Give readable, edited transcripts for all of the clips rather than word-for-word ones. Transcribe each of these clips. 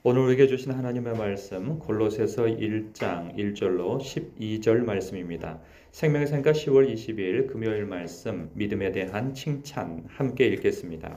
오늘 우리에게 주신 하나님의 말씀 골로새서 1장 1절로 12절 말씀입니다. 생명의 샘가 10월 22일 금요일 말씀 믿음에 대한 칭찬 함께 읽겠습니다.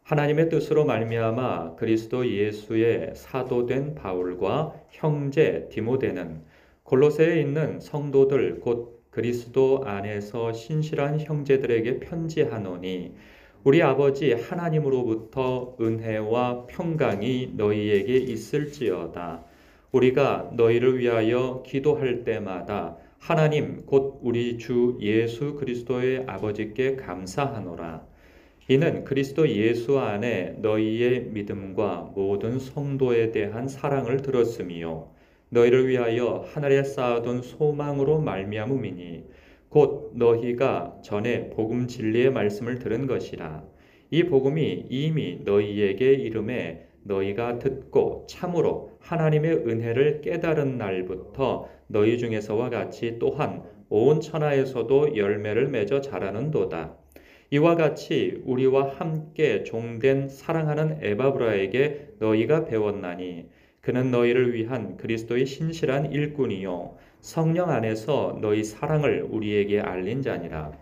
하나님의 뜻으로 말미암아 그리스도 예수의 사도된 바울과 형제 디모데는 골로새에 있는 성도들 곧 그리스도 안에서 신실한 형제들에게 편지하노니 우리 아버지 하나님으로부터 은혜와 평강이 너희에게 있을지어다. 우리가 너희를 위하여 기도할 때마다 하나님 곧 우리 주 예수 그리스도의 아버지께 감사하노라. 이는 그리스도 예수 안에 너희의 믿음과 모든 성도에 대한 사랑을 들었음이요 너희를 위하여 하늘에 쌓아둔 소망으로 말미암음이니 곧 너희가 전에 복음 진리의 말씀을 들은 것이라. 이 복음이 이미 너희에게 이름에 너희가 듣고 참으로 하나님의 은혜를 깨달은 날부터 너희 중에서와 같이 또한 온 천하에서도 열매를 맺어 자라는도다. 이와 같이 우리와 함께 종된 사랑하는 에바브라에게 너희가 배웠나니 그는 너희를 위한 그리스도의 신실한 일꾼이요 성령 안에서 너희 사랑을 우리에게 알린 자니라.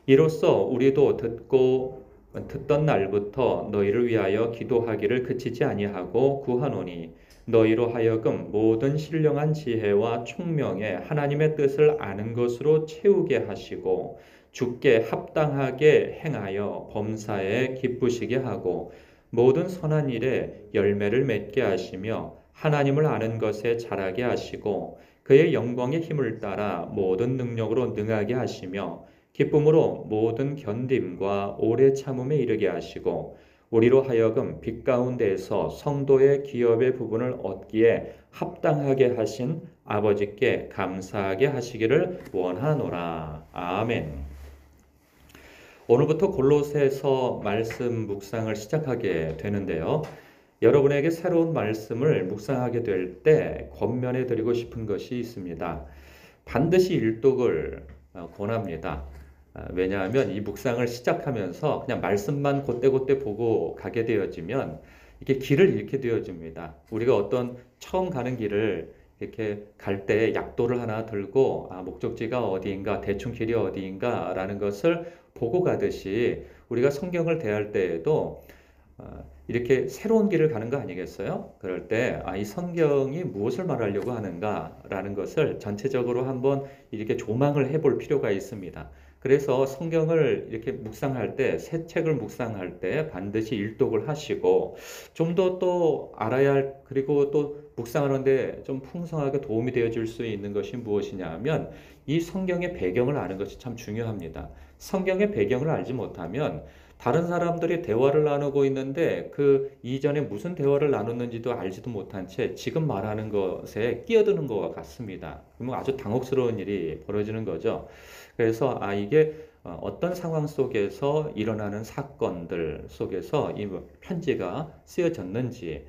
이로써 우리도 듣던 날부터 너희를 위하여 기도하기를 그치지 아니하고 구하노니 너희로 하여금 모든 신령한 지혜와 총명에 하나님의 뜻을 아는 것으로 채우게 하시고 주께 합당하게 행하여 범사에 기쁘시게 하고 모든 선한 일에 열매를 맺게 하시며 하나님을 아는 것에 자라게 하시고 그의 영광의 힘을 따라 모든 능력으로 능하게 하시며 기쁨으로 모든 견딤과 오래 참음에 이르게 하시고 우리로 하여금 빛 가운데에서 성도의 기업의 부분을 얻기에 합당하게 하신 아버지께 감사하게 하시기를 원하노라. 아멘. 오늘부터 골로새서 말씀 묵상을 시작하게 되는데요. 여러분에게 새로운 말씀을 묵상하게 될 때 권면해 드리고 싶은 것이 있습니다. 반드시 일독을 권합니다. 왜냐하면 이 묵상을 시작하면서 그냥 말씀만 곧대곧대 보고 가게 되어지면 이게 길을 잃게 되어집니다. 우리가 어떤 처음 가는 길을 이렇게 갈 때 약도를 하나 들고 목적지가 어디인가 대충 길이 어디인가 라는 것을 보고 가듯이 우리가 성경을 대할 때에도 이렇게 새로운 길을 가는 거 아니겠어요? 그럴 때 이 성경이 무엇을 말하려고 하는가 라는 것을 전체적으로 한번 이렇게 조망을 해볼 필요가 있습니다. 그래서 성경을 이렇게 묵상할 때, 새 책을 묵상할 때 반드시 일독을 하시고 좀 더 또 알아야 할, 그리고 또 묵상하는데 좀 풍성하게 도움이 되어줄 수 있는 것이 무엇이냐 하면 이 성경의 배경을 아는 것이 참 중요합니다. 성경의 배경을 알지 못하면 다른 사람들이 대화를 나누고 있는데 그 이전에 무슨 대화를 나눴는지도 알지도 못한 채 지금 말하는 것에 끼어드는 것 같습니다. 그러면 아주 당혹스러운 일이 벌어지는 거죠. 그래서 이게 어떤 상황 속에서 일어나는 사건들 속에서 이 편지가 쓰여졌는지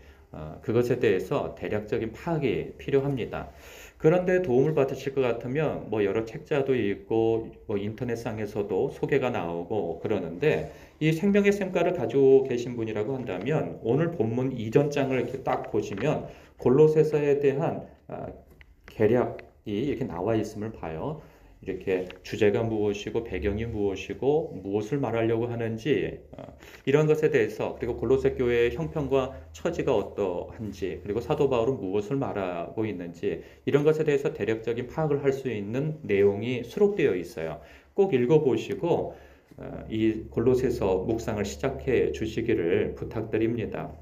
그것에 대해서 대략적인 파악이 필요합니다. 그런데 도움을 받으실 것 같으면 여러 책자도 있고 인터넷상에서도 소개가 나오고 그러는데 이 생명의 샘가를 가지고 계신 분이라고 한다면 오늘 본문 이전 장을 이렇게 딱 보시면 골로새서에 대한 개략이 이렇게 나와 있음을 봐요. 이렇게 주제가 무엇이고 배경이 무엇이고 무엇을 말하려고 하는지 이런 것에 대해서 그리고 골로새 교회의 형편과 처지가 어떠한지 그리고 사도 바울은 무엇을 말하고 있는지 이런 것에 대해서 대략적인 파악을 할 수 있는 내용이 수록되어 있어요. 꼭 읽어보시고 이 골로새서 묵상을 시작해 주시기를 부탁드립니다.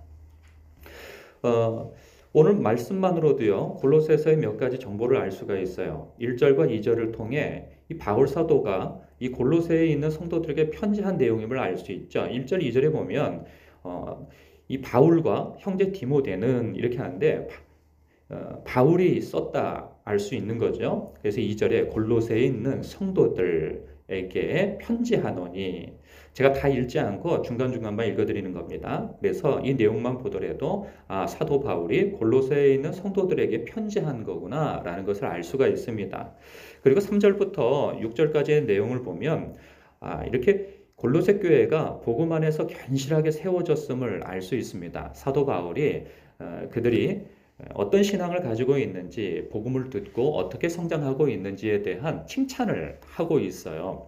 오늘 말씀만으로도요, 골로새서의 몇 가지 정보를 알 수가 있어요. 1절과 2절을 통해 이 바울 사도가 이 골로새에 있는 성도들에게 편지한 내용임을 알 수 있죠. 1절, 2절에 보면 이 바울과 형제 디모데는 이렇게 하는데 바울이 썼다 알 수 있는 거죠. 그래서 2절에 골로새에 있는 성도들에게 편지하노니 제가 다 읽지 않고 중간중간만 읽어드리는 겁니다. 그래서 이 내용만 보더라도 사도 바울이 골로새에 있는 성도들에게 편지한 거구나 라는 것을 알 수가 있습니다. 그리고 3절부터 6절까지의 내용을 보면 이렇게 골로새 교회가 복음 안에서 견실하게 세워졌음을 알 수 있습니다. 사도 바울이 그들이 어떤 신앙을 가지고 있는지, 복음을 듣고 어떻게 성장하고 있는지에 대한 칭찬을 하고 있어요.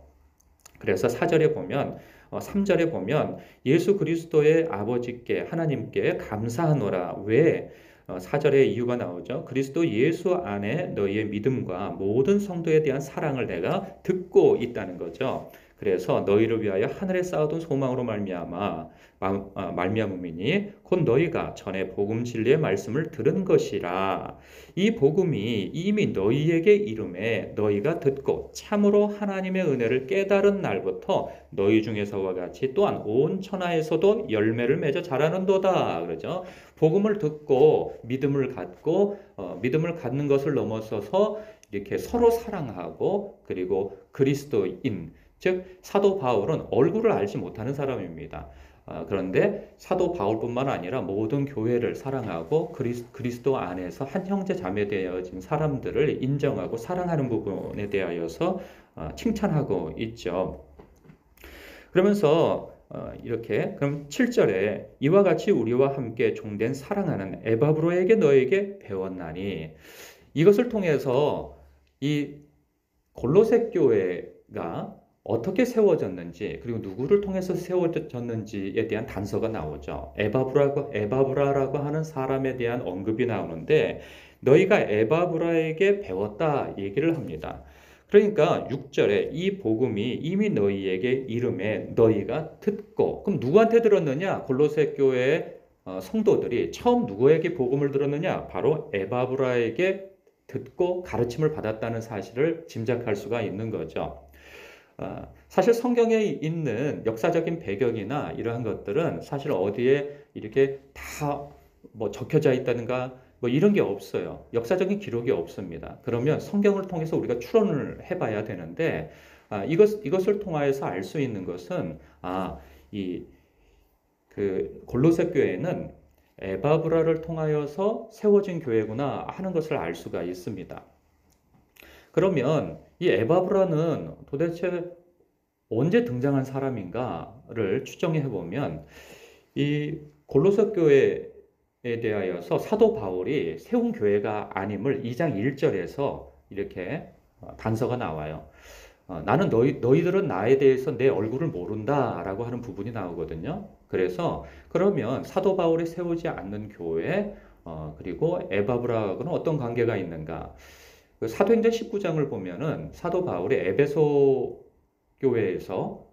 그래서 4절에 보면 3절에 보면 예수 그리스도의 아버지께 하나님께 감사하노라. 왜 4절에 이유가 나오죠. 그리스도 예수 안에 너희의 믿음과 모든 성도에 대한 사랑을 내가 듣고 있다는 거죠. 그래서 너희를 위하여 하늘에 쌓아둔 소망으로 말미암음이니 곧 너희가 전에 복음 진리의 말씀을 들은 것이라. 이 복음이 이미 너희에게 이름에 너희가 듣고 참으로 하나님의 은혜를 깨달은 날부터 너희 중에서와 같이 또한 온 천하에서도 열매를 맺어 자라는도다. 그러죠. 복음을 듣고 믿음을 갖고 믿음을 갖는 것을 넘어서서 이렇게 서로 사랑하고 그리고 그리스도인, 즉 사도 바울은 얼굴을 알지 못하는 사람입니다. 그런데 사도 바울뿐만 아니라 모든 교회를 사랑하고 그리스도 안에서 한 형제 자매 되어진 사람들을 인정하고 사랑하는 부분에 대하여서 칭찬하고 있죠. 그러면서 이렇게 그럼 7절에 이와 같이 우리와 함께 종된 사랑하는 에바브로에게 너에게 배웠나니, 이것을 통해서 이 골로새 교회가 어떻게 세워졌는지 그리고 누구를 통해서 세워졌는지에 대한 단서가 나오죠. 에바브라라고 하는 사람에 대한 언급이 나오는데 너희가 에바브라에게 배웠다 얘기를 합니다. 그러니까 6절에 이 복음이 이미 너희에게 이름에 너희가 듣고, 그럼 누구한테 들었느냐? 골로새 교회의 성도들이 처음 누구에게 복음을 들었느냐? 바로 에바브라에게 듣고 가르침을 받았다는 사실을 짐작할 수가 있는 거죠. 사실 성경에 있는 역사적인 배경이나 이러한 것들은 사실 어디에 이렇게 다 뭐 적혀져 있다든가 뭐 이런 게 없어요. 역사적인 기록이 없습니다. 그러면 성경을 통해서 우리가 추론을 해봐야 되는데 이것을 통하여서 알 수 있는 것은 그 골로새 교회는 에바브라를 통하여서 세워진 교회구나 하는 것을 알 수가 있습니다. 그러면 이 에바브라는 도대체 언제 등장한 사람인가를 추정해 보면 이 골로새 교회에 대하여서 사도 바울이 세운 교회가 아님을 2장 1절에서 이렇게 단서가 나와요. 나는 너희들은 나에 대해서 내 얼굴을 모른다 라고 하는 부분이 나오거든요. 그래서 그러면 사도 바울이 세우지 않는 교회 그리고 에바브라하고는 어떤 관계가 있는가? 그 사도행전 19장을 보면은 사도 바울이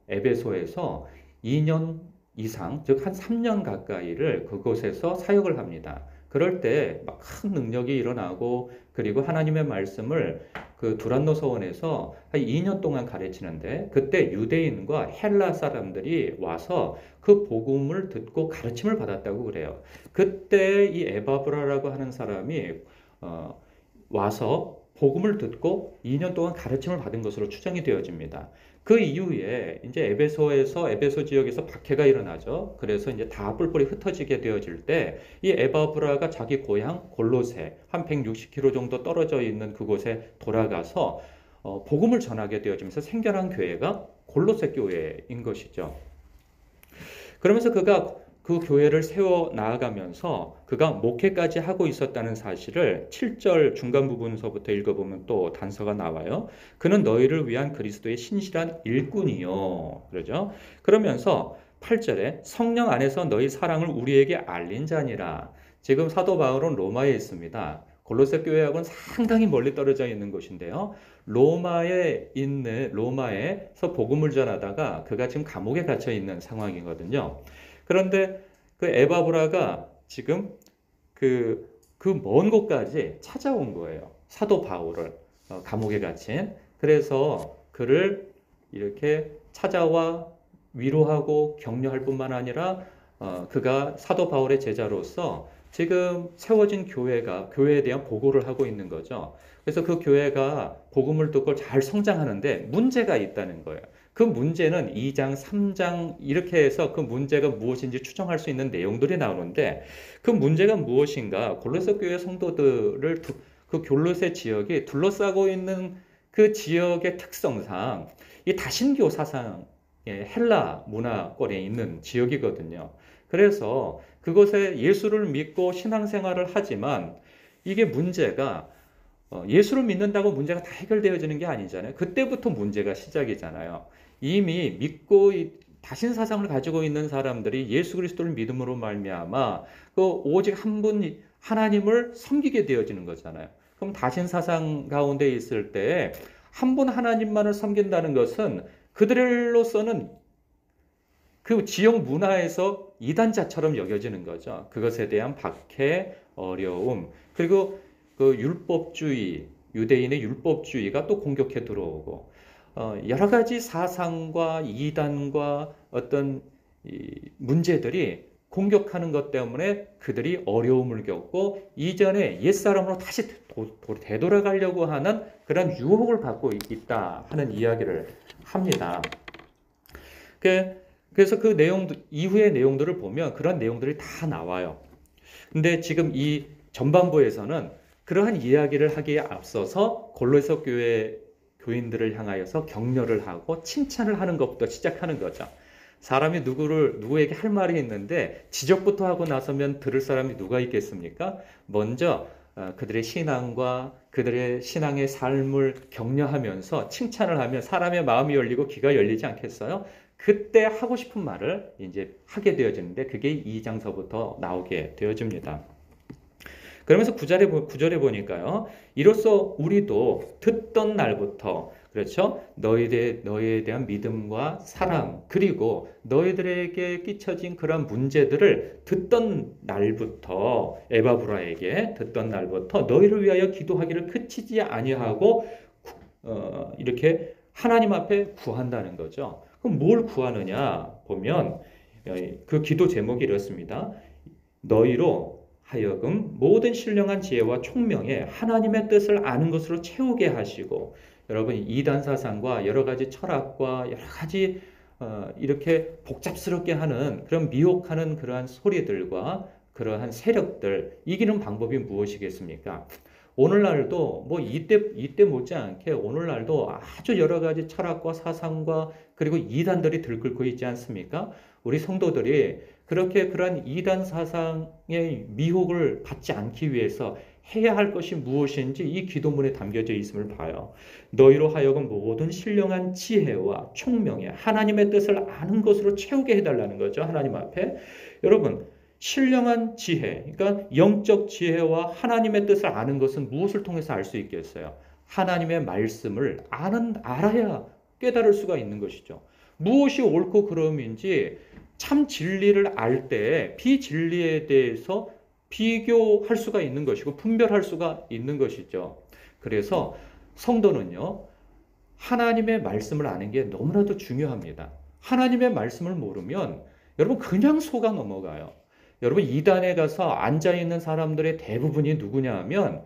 에베소에서 2년 이상, 즉 한 3년 가까이를 그곳에서 사역을 합니다. 그럴 때 막 큰 능력이 일어나고 그리고 하나님의 말씀을 그 두란노 서원에서 한 2년 동안 가르치는데 그때 유대인과 헬라 사람들이 와서 그 복음을 듣고 가르침을 받았다고 그래요. 그때 이 에바브라라고 하는 사람이 와서 복음을 듣고 2년 동안 가르침을 받은 것으로 추정이 되어집니다. 그 이후에 이제 에베소 지역에서 박해가 일어나죠. 그래서 이제 다 뿔뿔이 흩어지게 되어질 때 이 에바브라가 자기 고향 골로새 한 160km 정도 떨어져 있는 그곳에 돌아가서 복음을 전하게 되어지면서 생겨난 교회가 골로새 교회인 것이죠. 그러면서 그가 그 교회를 세워 나아가면서 그가 목회까지 하고 있었다는 사실을 7절 중간 부분서부터 읽어보면 또 단서가 나와요. 그는 너희를 위한 그리스도의 신실한 일꾼이요. 그러죠. 그러면서 8절에 성령 안에서 너희 사랑을 우리에게 알린 자니라. 지금 사도 바울은 로마에 있습니다. 골로새 교회하고는 상당히 멀리 떨어져 있는 곳인데요. 로마에서 복음을 전하다가 그가 지금 감옥에 갇혀 있는 상황이거든요. 그런데 그 에바브라가 지금 그 먼 곳까지 찾아온 거예요. 사도 바울을 감옥에 갇힌. 그래서 그를 이렇게 찾아와 위로하고 격려할 뿐만 아니라 그가 사도 바울의 제자로서 지금 세워진 교회에 대한 보고를 하고 있는 거죠. 그래서 그 교회가 복음을 듣고 잘 성장하는데 문제가 있다는 거예요. 그 문제는 2장, 3장 이렇게 해서 그 문제가 무엇인지 추정할 수 있는 내용들이 나오는데 그 문제가 무엇인가? 골로새 교회 성도들을 그 골로새 지역이 둘러싸고 있는 그 지역의 특성상 이 다신교 사상이 헬라 문화권에 있는 지역이거든요. 그래서 그곳에 예수를 믿고 신앙생활을 하지만 이게 문제가 예수를 믿는다고 문제가 다 해결되어지는 게 아니잖아요. 그때부터 문제가 시작이잖아요. 이미 믿고 다신 사상을 가지고 있는 사람들이 예수 그리스도를 믿음으로 말미암아 그 오직 한 분 하나님을 섬기게 되어지는 거잖아요. 그럼 다신 사상 가운데 있을 때 한 분 하나님만을 섬긴다는 것은 그들로서는 그 지역 문화에서 이단자처럼 여겨지는 거죠. 그것에 대한 박해, 어려움, 그리고 그 율법주의, 유대인의 율법주의가 또 공격해 들어오고, 여러 가지 사상과 이단과 어떤 문제들이 공격하는 것 때문에 그들이 어려움을 겪고 이전에 옛사람으로 다시 되돌아가려고 하는 그런 유혹을 받고 있다 하는 이야기를 합니다. 그래서 그 내용, 이후의 내용들을 보면 그런 내용들이 다 나와요. 근데 지금 이 전반부에서는 그러한 이야기를 하기에 앞서서 골로새 교회 교인들을 향하여서 격려를 하고 칭찬을 하는 것부터 시작하는 거죠. 사람이 누구에게 할 말이 있는데 지적부터 하고 나서면 들을 사람이 누가 있겠습니까? 먼저 그들의 신앙과 그들의 신앙의 삶을 격려하면서 칭찬을 하면 사람의 마음이 열리고 귀가 열리지 않겠어요? 그때 하고 싶은 말을 이제 하게 되어지는데 그게 2장서부터 나오게 되어집니다. 그러면서 9절에 보니까요. 이로써 우리도 듣던 날부터 그렇죠? 너희에 대한 믿음과 사랑 그리고 너희들에게 끼쳐진 그런 문제들을 듣던 날부터 에바브라에게 듣던 날부터 너희를 위하여 기도하기를 그치지 아니하고 이렇게 하나님 앞에 구한다는 거죠. 그럼 뭘 구하느냐 보면 그 기도 제목이 이렇습니다. 너희로 하여금 모든 신령한 지혜와 총명에 하나님의 뜻을 아는 것으로 채우게 하시고 여러분 이단 사상과 여러 가지 철학과 여러 가지 이렇게 복잡스럽게 하는 그런 미혹하는 그러한 소리들과 그러한 세력들 이기는 방법이 무엇이겠습니까? 오늘날도 뭐 이때 못지않게 오늘날도 아주 여러 가지 철학과 사상과 그리고 이단들이 들끓고 있지 않습니까? 우리 성도들이 그렇게 그러한 이단 사상의 미혹을 받지 않기 위해서 해야 할 것이 무엇인지 이 기도문에 담겨져 있음을 봐요. 너희로 하여금 모든 신령한 지혜와 총명에 하나님의 뜻을 아는 것으로 채우게 해달라는 거죠. 하나님 앞에. 여러분 신령한 지혜, 그러니까 영적 지혜와 하나님의 뜻을 아는 것은 무엇을 통해서 알 수 있겠어요? 하나님의 말씀을 알아야 깨달을 수가 있는 것이죠. 무엇이 옳고 그름인지 참 진리를 알 때 비진리에 대해서 비교할 수가 있는 것이고 분별할 수가 있는 것이죠. 그래서 성도는요, 하나님의 말씀을 아는 게 너무나도 중요합니다. 하나님의 말씀을 모르면 여러분 그냥 속아 넘어가요. 여러분 이단에 가서 앉아있는 사람들의 대부분이 누구냐 하면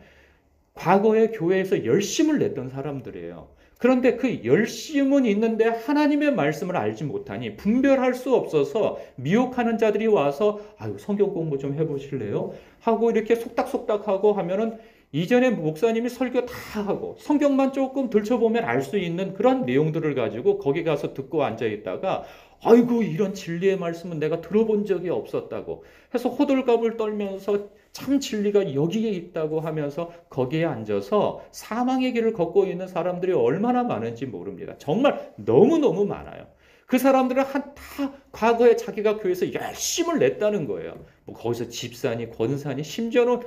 과거에 교회에서 열심을 냈던 사람들이에요. 그런데 그 열심은 있는데 하나님의 말씀을 알지 못하니 분별할 수 없어서 미혹하는 자들이 와서 아유 성경 공부 좀 해보실래요? 하고 이렇게 속닥속닥하고 하면은 이전에 목사님이 설교 다 하고 성경만 조금 들춰보면 알 수 있는 그런 내용들을 가지고 거기 가서 듣고 앉아있다가 아이고 이런 진리의 말씀은 내가 들어본 적이 없었다고 해서 호들갑을 떨면서 참 진리가 여기에 있다고 하면서 거기에 앉아서 사망의 길을 걷고 있는 사람들이 얼마나 많은지 모릅니다. 정말 너무너무 많아요. 그 사람들은 다 과거에 자기가 교회에서 열심을 냈다는 거예요. 뭐 거기서 집사니 권사니 심지어는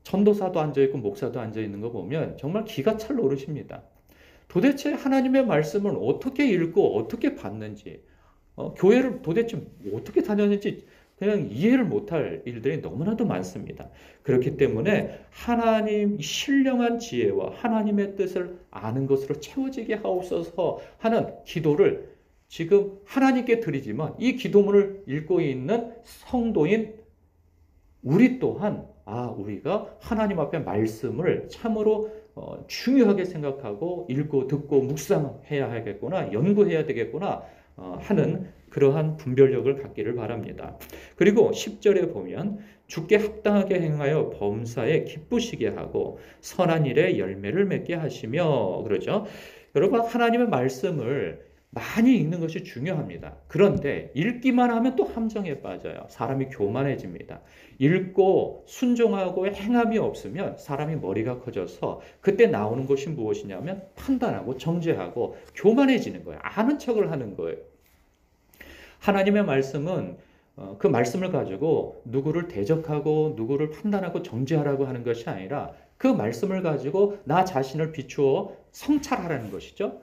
전도사도 앉아있고 목사도 앉아있는 거 보면 정말 기가 찰 노릇입니다. 도대체 하나님의 말씀을 어떻게 읽고 어떻게 받는지 교회를 도대체 어떻게 다녔는지 그냥 이해를 못할 일들이 너무나도 많습니다. 그렇기 때문에 하나님 신령한 지혜와 하나님의 뜻을 아는 것으로 채워지게 하옵소서 하는 기도를 지금 하나님께 드리지만 이 기도문을 읽고 있는 성도인 우리 또한 우리가 하나님 앞에 말씀을 참으로 중요하게 생각하고 읽고 듣고 묵상해야 하겠구나, 연구해야 되겠구나 하는 그러한 분별력을 갖기를 바랍니다. 그리고 10절에 보면 주께 합당하게 행하여 범사에 기쁘시게 하고 선한 일에 열매를 맺게 하시며 그러죠. 여러분 하나님의 말씀을 많이 읽는 것이 중요합니다. 그런데 읽기만 하면 또 함정에 빠져요. 사람이 교만해집니다. 읽고 순종하고 행함이 없으면 사람이 머리가 커져서 그때 나오는 것이 무엇이냐면 판단하고 정죄하고 교만해지는 거예요. 아는 척을 하는 거예요. 하나님의 말씀은 그 말씀을 가지고 누구를 대적하고 누구를 판단하고 정죄하라고 하는 것이 아니라 그 말씀을 가지고 나 자신을 비추어 성찰하라는 것이죠.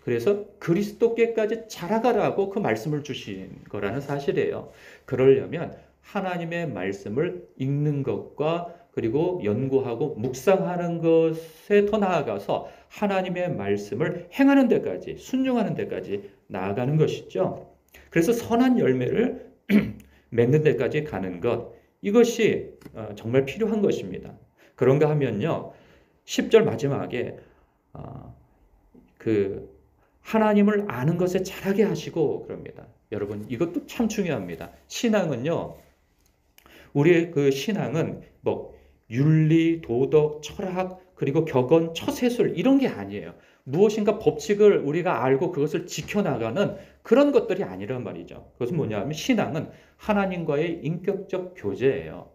그래서 그리스도께까지 자라가라고 그 말씀을 주신 거라는 사실이에요. 그러려면 하나님의 말씀을 읽는 것과 그리고 연구하고 묵상하는 것에 더 나아가서 하나님의 말씀을 행하는 데까지, 순종하는 데까지 나아가는 것이죠. 그래서 선한 열매를 맺는 데까지 가는 것, 이것이 정말 필요한 것입니다. 그런가 하면요, 10절 마지막에 하나님을 아는 것에 잘하게 하시고 그럽니다. 여러분, 이것도 참 중요합니다. 신앙은요, 우리의 그 신앙은 뭐 윤리, 도덕, 철학, 그리고 격언, 처세술 이런 게 아니에요. 무엇인가 법칙을 우리가 알고 그것을 지켜나가는 그런 것들이 아니란 말이죠. 그것은 뭐냐면 신앙은 하나님과의 인격적 교제예요.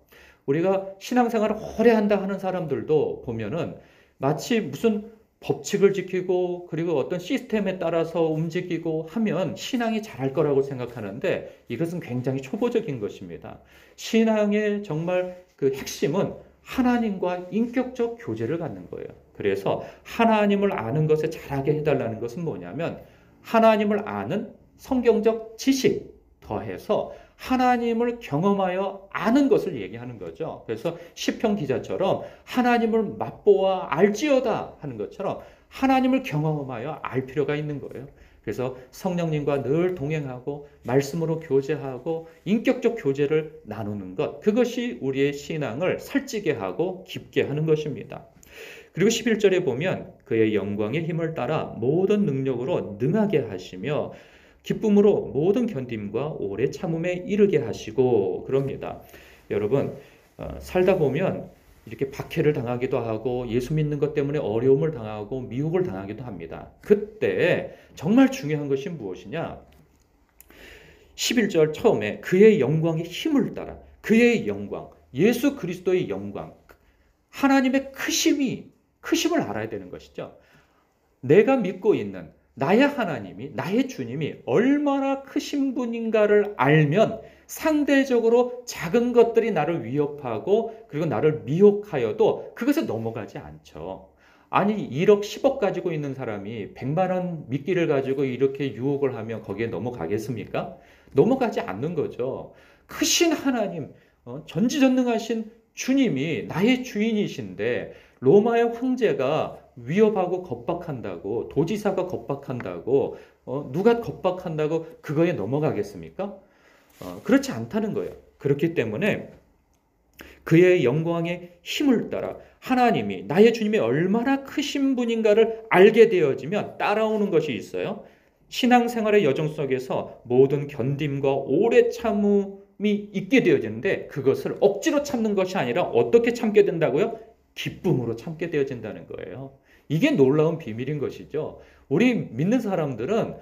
우리가 신앙생활을 오래 한다 하는 사람들도 보면은 마치 무슨 법칙을 지키고 그리고 어떤 시스템에 따라서 움직이고 하면 신앙이 잘할 거라고 생각하는데 이것은 굉장히 초보적인 것입니다. 신앙의 정말 그 핵심은 하나님과 인격적 교제를 갖는 거예요. 그래서 하나님을 아는 것에 잘하게 해달라는 것은 뭐냐면 하나님을 아는 성경적 지식 더해서 하나님을 경험하여 아는 것을 얘기하는 거죠. 그래서 시편 기자처럼 하나님을 맛보아 알지어다 하는 것처럼 하나님을 경험하여 알 필요가 있는 거예요. 그래서 성령님과 늘 동행하고 말씀으로 교제하고 인격적 교제를 나누는 것, 그것이 우리의 신앙을 살찌게 하고 깊게 하는 것입니다. 그리고 11절에 보면 그의 영광의 힘을 따라 모든 능력으로 능하게 하시며 기쁨으로 모든 견딤과 오래 참음에 이르게 하시고 그럽니다. 여러분, 살다 보면 이렇게 박해를 당하기도 하고 예수 믿는 것 때문에 어려움을 당하고 미혹을 당하기도 합니다. 그때 정말 중요한 것이 무엇이냐? 11절 처음에 그의 영광의 힘을 따라, 그의 영광, 예수 그리스도의 영광, 하나님의 크심을 알아야 되는 것이죠. 내가 믿고 있는 나의 하나님이, 나의 주님이 얼마나 크신 분인가를 알면 상대적으로 작은 것들이 나를 위협하고 그리고 나를 미혹하여도 그것에 넘어가지 않죠. 아니 1억 10억 가지고 있는 사람이 100만 원 미끼를 가지고 이렇게 유혹을 하면 거기에 넘어가겠습니까? 넘어가지 않는 거죠. 크신 하나님, 전지전능하신 주님이 나의 주인이신데 로마의 황제가 위협하고 겁박한다고, 도지사가 겁박한다고, 누가 겁박한다고 그거에 넘어가겠습니까? 그렇지 않다는 거예요. 그렇기 때문에 그의 영광의 힘을 따라 하나님이, 나의 주님이 얼마나 크신 분인가를 알게 되어지면 따라오는 것이 있어요. 신앙생활의 여정 속에서 모든 견딤과 오래 참음이 있게 되어지는데 그것을 억지로 참는 것이 아니라 어떻게 참게 된다고요? 기쁨으로 참게 되어진다는 거예요. 이게 놀라운 비밀인 것이죠. 우리 믿는 사람들은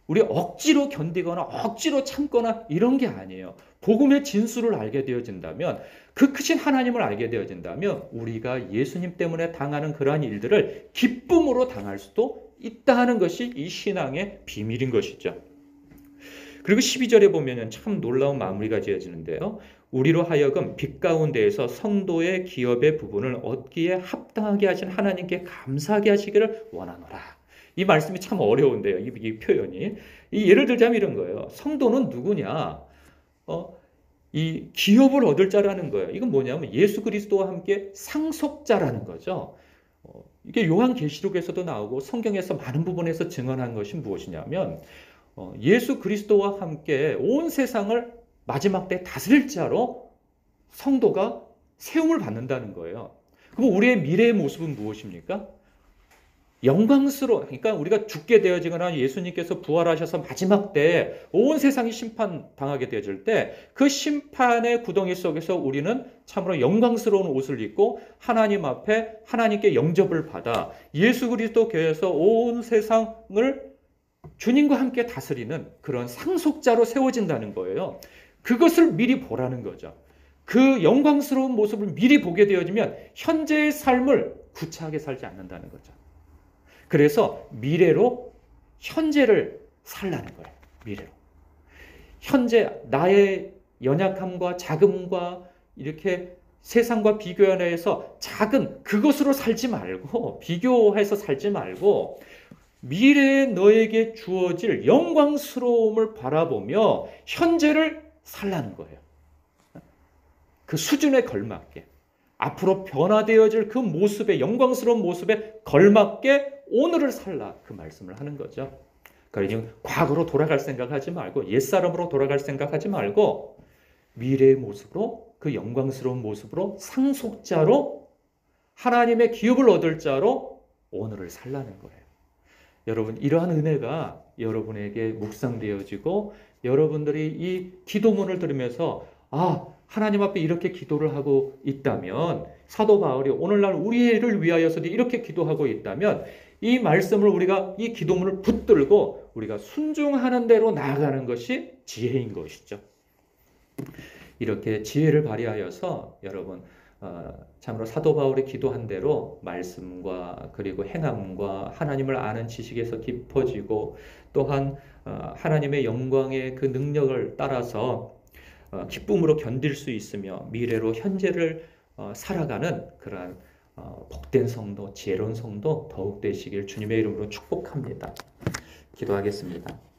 우리 억지로 견디거나 억지로 참거나 이런 게 아니에요. 복음의 진수를 알게 되어진다면, 그 크신 하나님을 알게 되어진다면 우리가 예수님 때문에 당하는 그러한 일들을 기쁨으로 당할 수도 있다는 것이 이 신앙의 비밀인 것이죠. 그리고 12절에 보면 참 놀라운 마무리가 지어지는데요. 우리로 하여금 빛 가운데에서 성도의 기업의 부분을 얻기에 합당하게 하신 하나님께 감사하게 하시기를 원하노라. 이 말씀이 참 어려운데요. 이 표현이. 예를 들자면 이런 거예요. 성도는 누구냐? 이 기업을 얻을 자라는 거예요. 이건 뭐냐면 예수 그리스도와 함께 상속자라는 거죠. 이게 요한계시록에서도 나오고 성경에서 많은 부분에서 증언한 것이 무엇이냐면 예수 그리스도와 함께 온 세상을 마지막 때 다스릴 자로 성도가 세움을 받는다는 거예요. 그럼 우리의 미래의 모습은 무엇입니까? 그러니까 우리가 죽게 되어지거나 예수님께서 부활하셔서 마지막 때 온 세상이 심판당하게 되어질 때 그 심판의 구덩이 속에서 우리는 참으로 영광스러운 옷을 입고 하나님 앞에 하나님께 영접을 받아 예수 그리스도 교회에서 온 세상을 주님과 함께 다스리는 그런 상속자로 세워진다는 거예요. 그것을 미리 보라는 거죠. 그 영광스러운 모습을 미리 보게 되어지면 현재의 삶을 구차하게 살지 않는다는 거죠. 그래서 미래로 현재를 살라는 거예요. 미래로. 현재 나의 연약함과 자금과 이렇게 세상과 비교해서 작은 그것으로 살지 말고 비교해서 살지 말고 미래에 너에게 주어질 영광스러움을 바라보며 현재를 살라는 거예요. 그 수준에 걸맞게 앞으로 변화되어질 그 모습에 영광스러운 모습에 걸맞게 오늘을 살라 그 말씀을 하는 거죠. 그러니 과거로 돌아갈 생각하지 말고 옛사람으로 돌아갈 생각하지 말고 미래의 모습으로 그 영광스러운 모습으로 상속자로 하나님의 기업을 얻을 자로 오늘을 살라는 거예요. 여러분 이러한 은혜가 여러분에게 묵상되어지고 여러분들이 이 기도문을 들으면서 하나님 앞에 이렇게 기도를 하고 있다면 사도 바울이 오늘날 우리를 위하여서도 이렇게 기도하고 있다면 이 말씀을 우리가 이 기도문을 붙들고 우리가 순종하는 대로 나아가는 것이 지혜인 것이죠. 이렇게 지혜를 발휘하여서 여러분 참으로 사도 바울이 기도한 대로 말씀과 그리고 행함과 하나님을 아는 지식에서 깊어지고 또한 하나님의 영광의 그 능력을 따라서 기쁨으로 견딜 수 있으며 미래로 현재를 살아가는 그러한 복된 성도, 지혜로운 성도 더욱 되시길 주님의 이름으로 축복합니다. 기도하겠습니다.